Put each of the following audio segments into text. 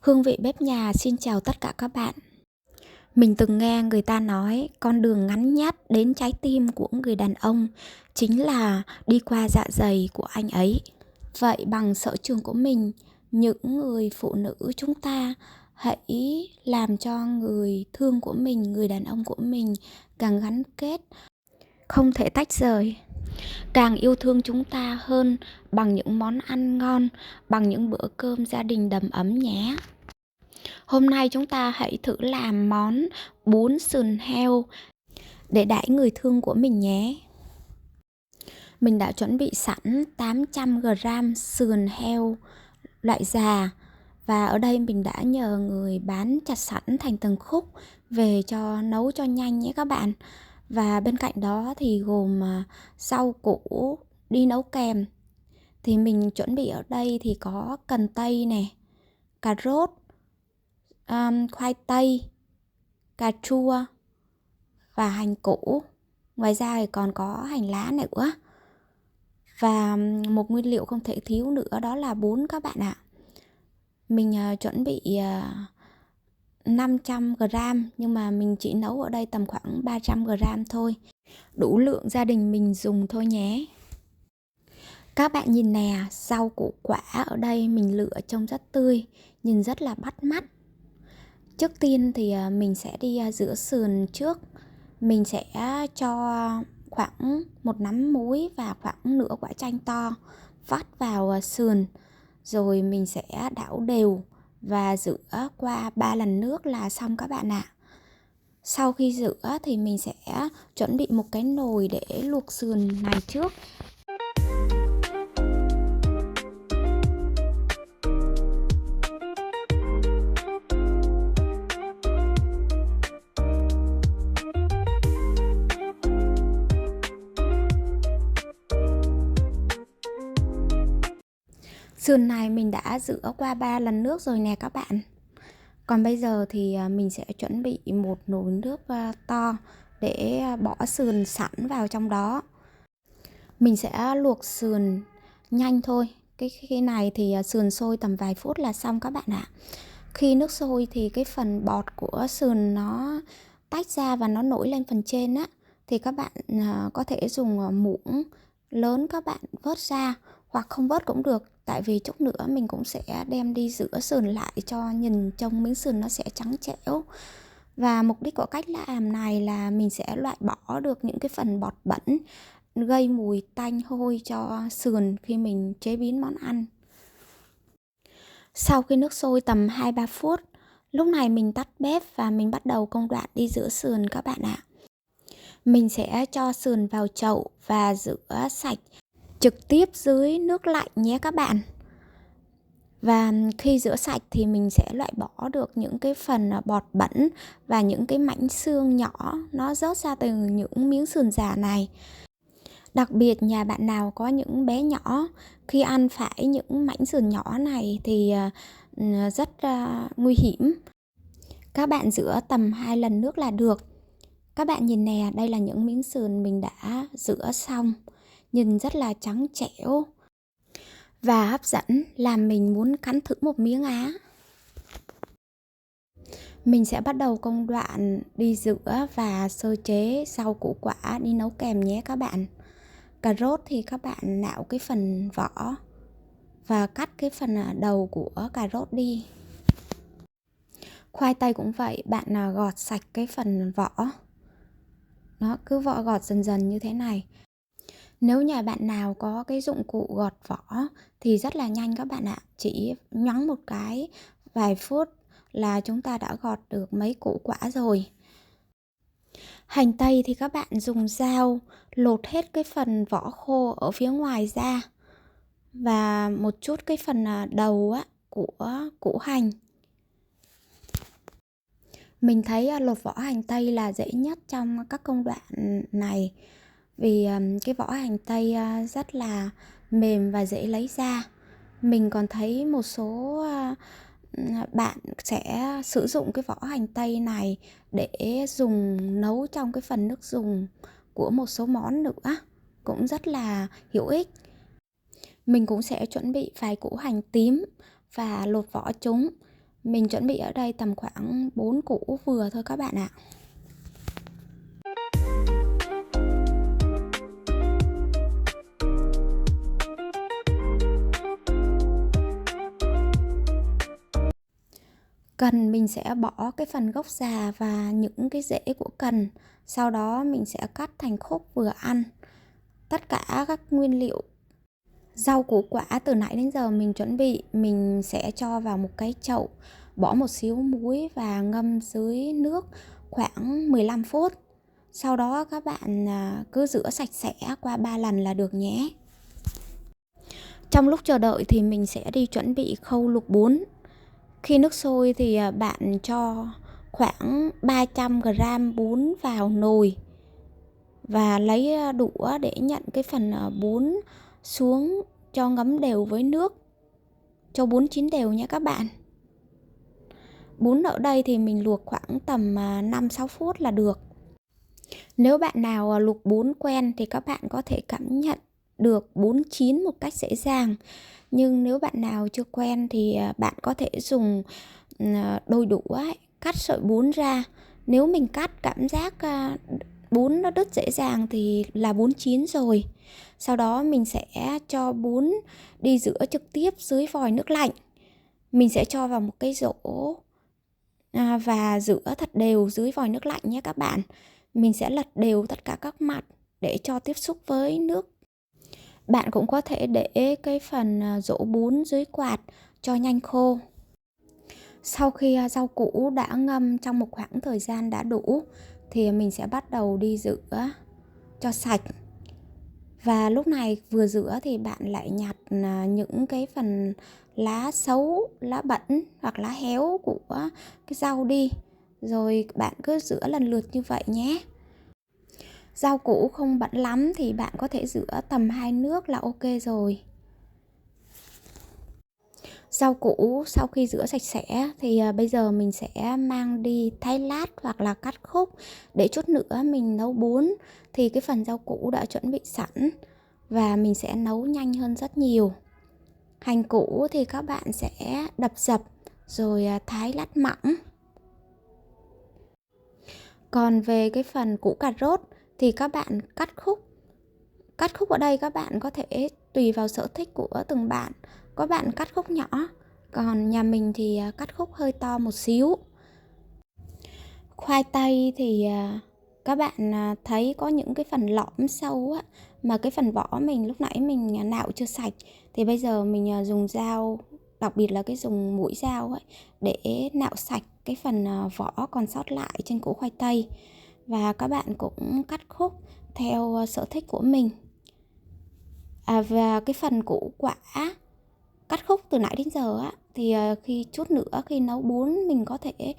Hương vị bếp nhà xin chào tất cả các bạn. Mình từng nghe người ta nói con đường ngắn nhất đến trái tim của người đàn ông chính là đi qua dạ dày của anh ấy. Vậy bằng sở trường của mình, những người phụ nữ chúng ta hãy làm cho người thương của mình, người đàn ông của mình càng gắn kết, không thể tách rời, càng yêu thương chúng ta hơn bằng những món ăn ngon, bằng những bữa cơm gia đình đầm ấm nhé. Hôm nay chúng ta hãy thử làm món bún sườn heo để đãi người thương của mình nhé. Mình đã chuẩn bị sẵn 800g sườn heo loại già. Và ở đây mình đã nhờ người bán chặt sẵn thành từng khúc về cho nấu cho nhanh nhé các bạn. Và bên cạnh đó thì gồm rau củ đi nấu kèm. Thì mình chuẩn bị ở đây thì có cần tây nè, cà rốt, khoai tây, cà chua và hành củ. Ngoài ra thì còn có hành lá nữa. Và một nguyên liệu không thể thiếu nữa đó là bún các bạn ạ. Mình chuẩn bị 500g nhưng mà mình chỉ nấu ở đây tầm khoảng 300g thôi. Đủ lượng gia đình mình dùng thôi nhé. Các bạn nhìn nè, rau củ quả ở đây mình lựa trông rất tươi, nhìn rất là bắt mắt. Trước tiên thì mình sẽ đi rửa sườn trước. Mình sẽ cho khoảng một nắm muối và khoảng nửa quả chanh to vắt vào sườn. Rồi mình sẽ đảo đều và rửa qua 3 lần nước là xong các bạn ạ. Sau khi rửa thì mình sẽ chuẩn bị một cái nồi để luộc sườn này trước. Sườn này mình đã rửa qua 3 lần nước rồi nè các bạn. Còn bây giờ thì mình sẽ chuẩn bị một nồi nước to để bỏ sườn sẵn vào trong đó. Mình sẽ luộc sườn nhanh thôi. Cái này thì sườn sôi tầm vài phút là xong các bạn ạ. Khi nước sôi thì cái phần bọt của sườn nó tách ra và nó nổi lên phần trên á, thì các bạn có thể dùng muỗng lớn các bạn vớt ra, hoặc không vớt cũng được. Tại vì chút nữa mình cũng sẽ đem đi rửa sườn lại cho nhìn trông miếng sườn nó sẽ trắng trẻo. Và mục đích của cách làm này là mình sẽ loại bỏ được những cái phần bọt bẩn gây mùi tanh hôi cho sườn khi mình chế biến món ăn. Sau khi nước sôi tầm 2-3 phút, lúc này mình tắt bếp và mình bắt đầu công đoạn đi rửa sườn các bạn ạ. Mình sẽ cho sườn vào chậu và rửa sạch trực tiếp dưới nước lạnh nhé các bạn. Và khi rửa sạch thì mình sẽ loại bỏ được những cái phần bọt bẩn và những cái mảnh xương nhỏ nó rớt ra từ những miếng sườn già này. Đặc biệt nhà bạn nào có những bé nhỏ, khi ăn phải những mảnh sườn nhỏ này thì rất nguy hiểm. Các bạn rửa tầm 2 lần nước là được. Các bạn nhìn nè, đây là những miếng sườn mình đã rửa xong, nhìn rất là trắng trẻo và hấp dẫn, làm mình muốn cắn thử một miếng á. Mình sẽ bắt đầu công đoạn đi rửa và sơ chế rau củ quả đi nấu kèm nhé các bạn. Cà rốt thì các bạn nạo cái phần vỏ và cắt cái phần đầu của cà rốt đi. Khoai tây cũng vậy, bạn gọt sạch cái phần vỏ. Nó cứ gọt dần dần như thế này. Nếu nhà bạn nào có cái dụng cụ gọt vỏ thì rất là nhanh các bạn ạ. Chỉ nhấn một cái vài phút là chúng ta đã gọt được mấy củ quả rồi. Hành tây thì các bạn dùng dao lột hết cái phần vỏ khô ở phía ngoài ra và một chút cái phần đầu của củ hành. Mình thấy lột vỏ hành tây là dễ nhất trong các công đoạn này, vì cái vỏ hành tây rất là mềm và dễ lấy ra. Mình còn thấy một số bạn sẽ sử dụng cái vỏ hành tây này để dùng nấu trong cái phần nước dùng của một số món nữa, cũng rất là hữu ích. Mình cũng sẽ chuẩn bị vài củ hành tím và lột vỏ chúng. Mình chuẩn bị ở đây tầm khoảng 4 củ vừa thôi các bạn ạ. Cần mình sẽ bỏ cái phần gốc già và những cái rễ của cần. Sau đó mình sẽ cắt thành khúc vừa ăn. Tất cả các nguyên liệu rau củ quả từ nãy đến giờ mình chuẩn bị, mình sẽ cho vào một cái chậu, bỏ một xíu muối và ngâm dưới nước khoảng 15 phút. Sau đó các bạn cứ rửa sạch sẽ qua 3 lần là được nhé. Trong lúc chờ đợi thì mình sẽ đi chuẩn bị khâu luộc bún. Khi nước sôi thì bạn cho khoảng 300g bún vào nồi và lấy đũa để nhận cái phần bún xuống, cho ngấm đều với nước, cho bún chín đều nhé các bạn. Bún ở đây thì mình luộc khoảng tầm 5-6 phút là được. Nếu bạn nào luộc bún quen thì các bạn có thể cảm nhận được bún chín một cách dễ dàng. Nhưng nếu bạn nào chưa quen thì bạn có thể dùng đôi đũa cắt sợi bún ra. Nếu mình cắt cảm giác bún nó đứt dễ dàng thì là bún chín rồi. Sau đó mình sẽ cho bún đi rửa trực tiếp dưới vòi nước lạnh. Mình sẽ cho vào một cái rổ và rửa thật đều dưới vòi nước lạnh nhé các bạn. Mình sẽ lật đều tất cả các mặt để cho tiếp xúc với nước. Bạn cũng có thể để cái phần rổ bún dưới quạt cho nhanh khô. Sau khi rau củ đã ngâm trong một khoảng thời gian đã đủ thì mình sẽ bắt đầu đi rửa cho sạch. Và lúc này vừa rửa thì bạn lại nhặt những cái phần lá xấu, lá bẩn hoặc lá héo của cái rau đi. Rồi bạn cứ rửa lần lượt như vậy nhé. Rau củ không bẩn lắm thì bạn có thể rửa tầm 2 nước là ok rồi. Rau củ sau khi rửa sạch sẽ thì bây giờ mình sẽ mang đi thái lát hoặc là cắt khúc để chút nữa mình nấu bún thì cái phần rau củ đã chuẩn bị sẵn và mình sẽ nấu nhanh hơn rất nhiều. Hành củ thì các bạn sẽ đập dập rồi thái lát mỏng. Còn về cái phần củ cà rốt thì các bạn cắt khúc. Cắt khúc ở đây các bạn có thể tùy vào sở thích của từng bạn. Có bạn cắt khúc nhỏ, còn nhà mình thì cắt khúc hơi to một xíu. Khoai tây thì các bạn thấy có những cái phần lõm sâu á, mà cái phần vỏ mình lúc nãy mình nạo chưa sạch thì bây giờ mình dùng dao, đặc biệt là cái dùng mũi dao ấy, để nạo sạch cái phần vỏ còn sót lại trên củ khoai tây. Và các bạn cũng cắt khúc theo sở thích của mình. Và cái phần củ quả cắt khúc từ nãy đến giờ á, thì khi chút nữa khi nấu bún mình có thể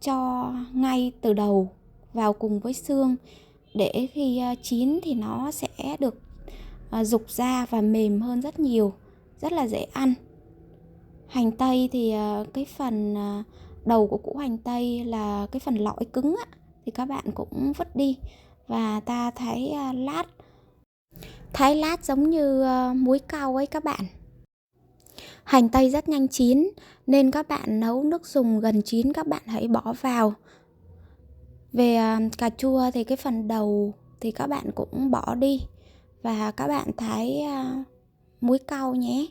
cho ngay từ đầu vào cùng với xương để khi chín thì nó sẽ được rục ra và mềm hơn rất nhiều, rất là dễ ăn. Hành tây thì cái phần đầu của củ hành tây là cái phần lõi cứng á, thì các bạn cũng vứt đi và ta thái lát giống như muối cao ấy các bạn. Hành tây rất nhanh chín nên các bạn nấu nước dùng gần chín các bạn hãy bỏ vào. Về cà chua thì cái phần đầu thì các bạn cũng bỏ đi và các bạn thái muối cao nhé.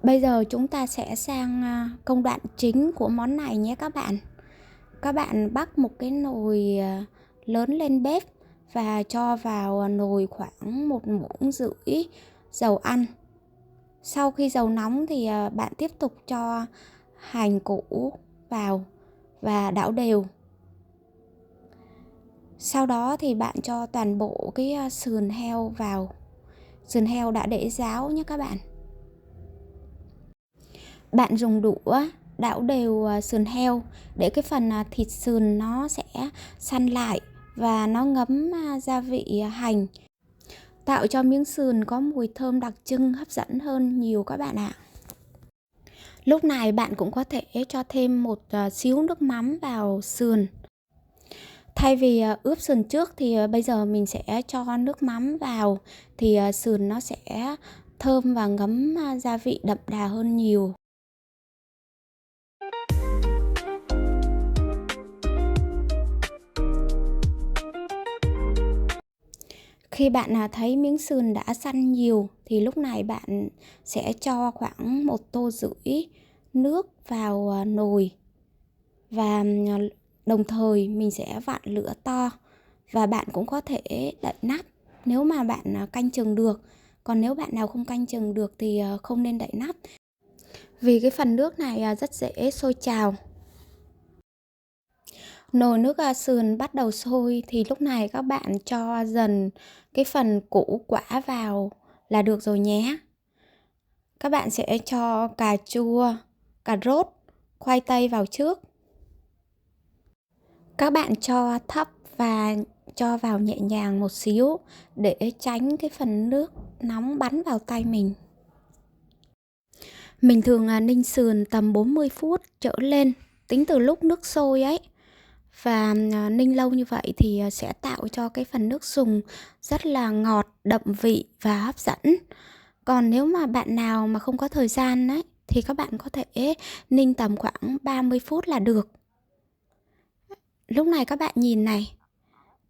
Bây giờ chúng ta sẽ sang công đoạn chính của món này nhé các bạn. Các bạn bắc một cái nồi lớn lên bếp và cho vào nồi khoảng 1,5 muỗng dầu ăn. Sau khi dầu nóng thì bạn tiếp tục cho hành củ vào và đảo đều. Sau đó thì bạn cho toàn bộ cái sườn heo vào. Sườn heo đã để ráo nhé các bạn. Bạn dùng đũa đảo đều sườn heo để cái phần thịt sườn nó sẽ săn lại và nó ngấm gia vị hành, tạo cho miếng sườn có mùi thơm đặc trưng hấp dẫn hơn nhiều các bạn ạ. Lúc này bạn cũng có thể cho thêm một xíu nước mắm vào sườn. Thay vì ướp sườn trước thì bây giờ mình sẽ cho nước mắm vào, thì sườn nó sẽ thơm và ngấm gia vị đậm đà hơn nhiều. Khi bạn thấy miếng sườn đã săn nhiều thì lúc này bạn sẽ cho khoảng 1,5 tô nước vào nồi, và đồng thời mình sẽ vặn lửa to, và bạn cũng có thể đậy nắp nếu mà bạn canh chừng được. Còn nếu bạn nào không canh chừng được thì không nên đậy nắp, vì cái phần nước này rất dễ sôi trào. Nồi nước sườn bắt đầu sôi thì lúc này các bạn cho dần cái phần củ quả vào là được rồi nhé. Các bạn sẽ cho cà chua, cà rốt, khoai tây vào trước. Các bạn cho thấp và cho vào nhẹ nhàng một xíu để tránh cái phần nước nóng bắn vào tay mình. Mình thường ninh sườn tầm 40 phút trở lên, tính từ lúc nước sôi ấy. Và ninh lâu như vậy thì sẽ tạo cho cái phần nước dùng rất là ngọt, đậm vị và hấp dẫn. Còn nếu mà bạn nào mà không có thời gian ấy, thì các bạn có thể ninh tầm khoảng 30 phút là được. Lúc này các bạn nhìn này,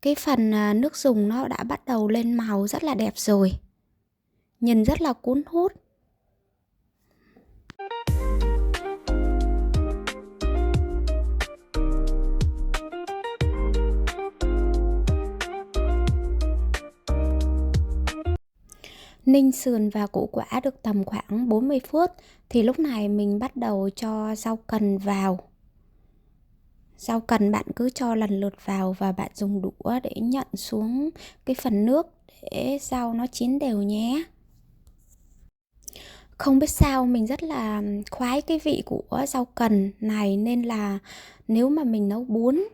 cái phần nước dùng nó đã bắt đầu lên màu rất là đẹp rồi, nhìn rất là cuốn hút. Ninh sườn và củ quả được tầm khoảng 40 phút thì lúc này mình bắt đầu cho rau cần vào. Rau cần bạn cứ cho lần lượt vào và bạn dùng đũa để nhận xuống cái phần nước để rau nó chín đều nhé. Không biết sao mình rất là khoái cái vị của rau cần này, nên là nếu mà mình nấu bún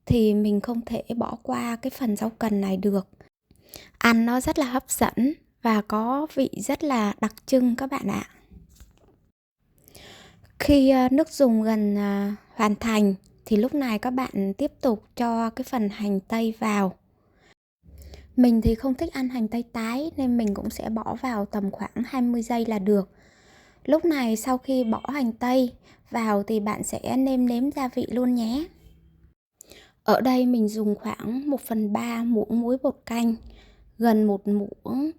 thì mình không thể bỏ qua cái phần rau cần này được. Ăn nó rất là hấp dẫn và có vị rất là đặc trưng các bạn ạ. Khi nước dùng gần hoàn thành thì lúc này các bạn tiếp tục cho cái phần hành tây vào. Mình thì không thích ăn hành tây tái nên mình cũng sẽ bỏ vào tầm khoảng 20 giây là được. Lúc này sau khi bỏ hành tây vào thì bạn sẽ nêm nếm gia vị luôn nhé. Ở đây mình dùng khoảng 1/3 muỗng muối bột canh, gần 1 muỗng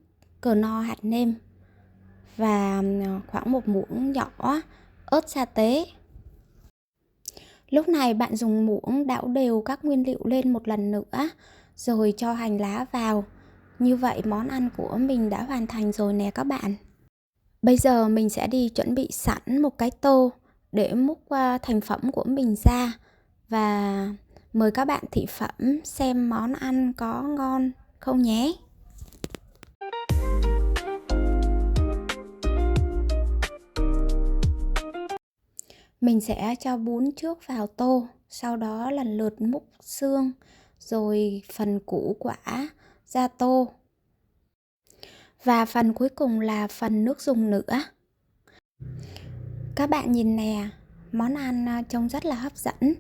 cờ no hạt nêm và khoảng 1 muỗng nhỏ ớt sa tế. Lúc này bạn dùng muỗng đảo đều các nguyên liệu lên một lần nữa, rồi cho hành lá vào. Như vậy món ăn của mình đã hoàn thành rồi nè các bạn. Bây giờ mình sẽ đi chuẩn bị sẵn một cái tô để múc thành phẩm của mình ra, và mời các bạn thị phẩm xem món ăn có ngon không nhé. Mình sẽ cho bún trước vào tô, sau đó lần lượt múc xương, rồi phần củ quả ra tô. Và phần cuối cùng là phần nước dùng nữa. Các bạn nhìn nè, món ăn trông rất là hấp dẫn,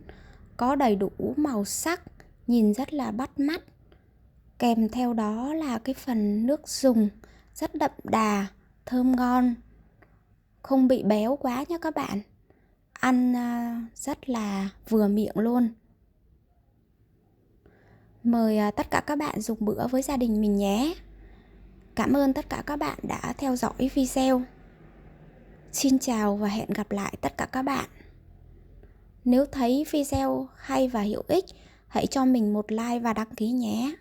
có đầy đủ màu sắc, nhìn rất là bắt mắt. Kèm theo đó là cái phần nước dùng rất đậm đà, thơm ngon, không bị béo quá nhé các bạn. Ăn rất là vừa miệng luôn. Mời tất cả các bạn dùng bữa với gia đình mình nhé. Cảm ơn tất cả các bạn đã theo dõi video. Xin chào và hẹn gặp lại tất cả các bạn. Nếu thấy video hay và hữu ích, hãy cho mình một like và đăng ký nhé.